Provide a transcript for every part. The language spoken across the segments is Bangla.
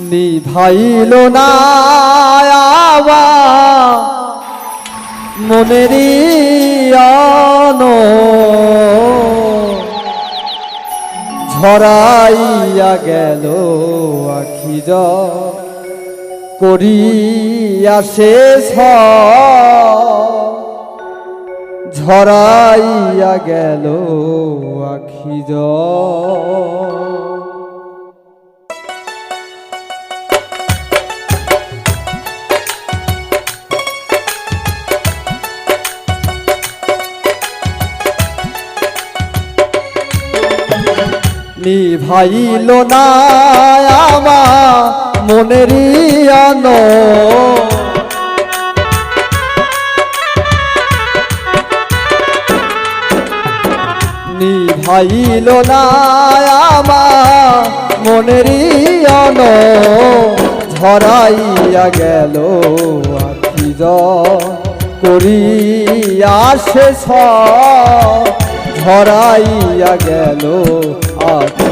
নিভাইল না মনেরই আনো ঝরাইয়া গেল আখি করিয়া শেষ ঝরাইয়া গেল আখি নিভাইল না আমার মনেরই আনো নিভাইল না আমার মনেরই আনো ঝরাইয়া গেল আখি করিয়া শেষ ঝরাইয়া গেল আখি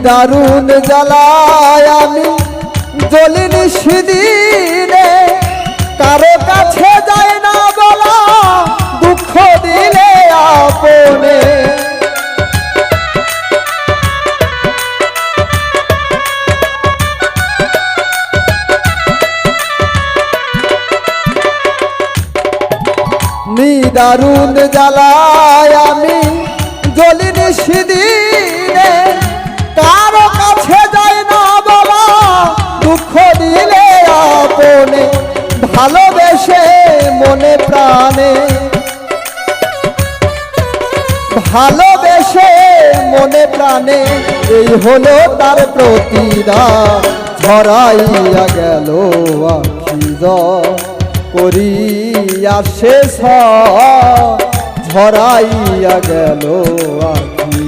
দারুণ জ্বালায় আমি জ্বলিনি সেদিনে কারো কাছে যায় না বলা দুঃখ দিলে আপনে দারুণ জ্বালায় আমি জ্বলিনি সেদিনে কারো কাছে যায় না বলা দুঃখ দিলে আপনে ভালোবেসে মনে প্রাণে ভালোবেসে মনে প্রাণে এই হলো তার প্রতিদান ঝরাইয়া গেল আখি করিয়া শেষ ঝরাইয়া গেল আখি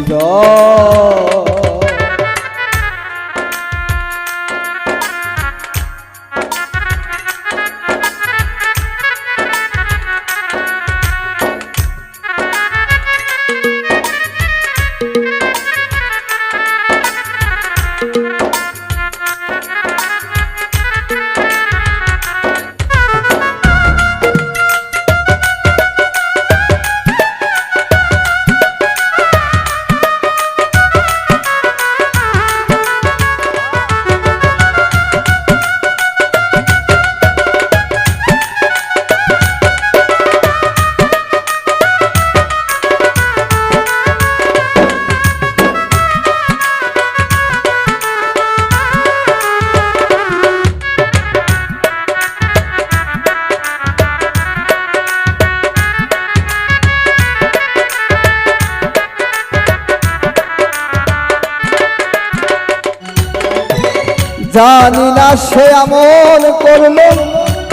জানি না সে এমন করলো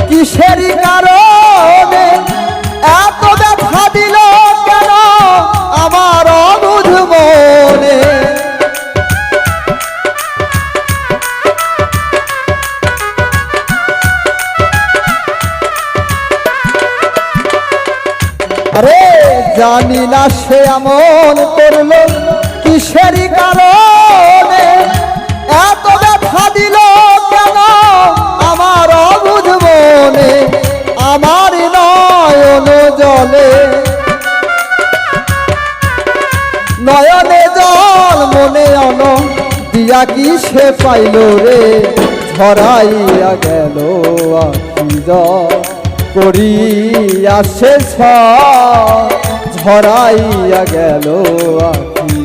কিসেরই কারণে এত ব্যথা দিল কেন আমার অবুঝ মনে আরে জানি না সে এমন করলো কিসেরই কারণে এত ব্যথা দিল কেন আমার অবুঝ মনে আমার নয়ন জলে নয়নে জল মনে অন দিয়া কি সে পাইল রে ঝরাইয়া গেল আখি করিয়া শেষ ঝরাইয়া গেল আখি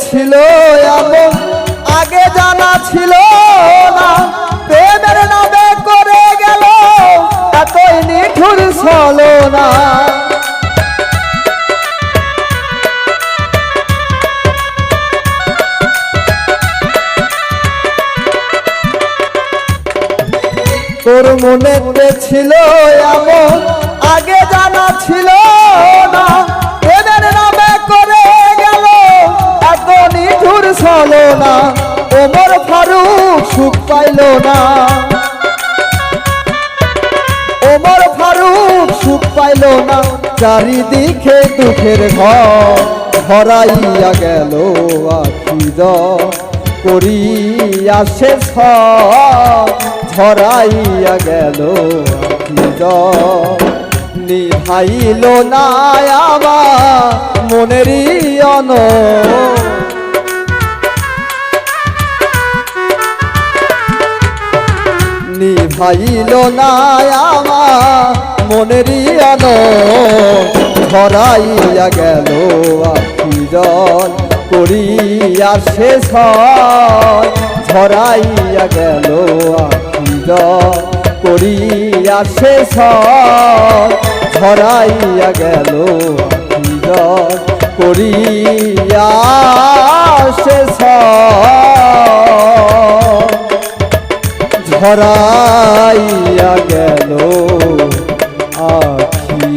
ছিল এমন আগে জানা ছিল না, প্রেমের নামে করে গেল এতই নিঠুর ছলনা। তোর মনেতে ছিল এমন আগে জানা ছিল না, প্রেমের নামে করে গেল এত নিঠুর ছলনা। ওমর ফারুক সুখ পাইল না, ওমর ফারুক সুখ পাইল না, চারিদিকে দুঃখের ঘর ভরাইয়া গেল আখি করিয়া শেষ ধরাইয়া গেল নিভাইল না আমার মনেরই অন, নিভাইল না আমার মনেরই অন, ধরাইয়া গেল আখি করিয়া শেষ ধরাইয়া গেল আখি করিয়া শেষ ধরাইয়া গেল আখি করিয়া শেষ ধরাইয়া গেল আখি।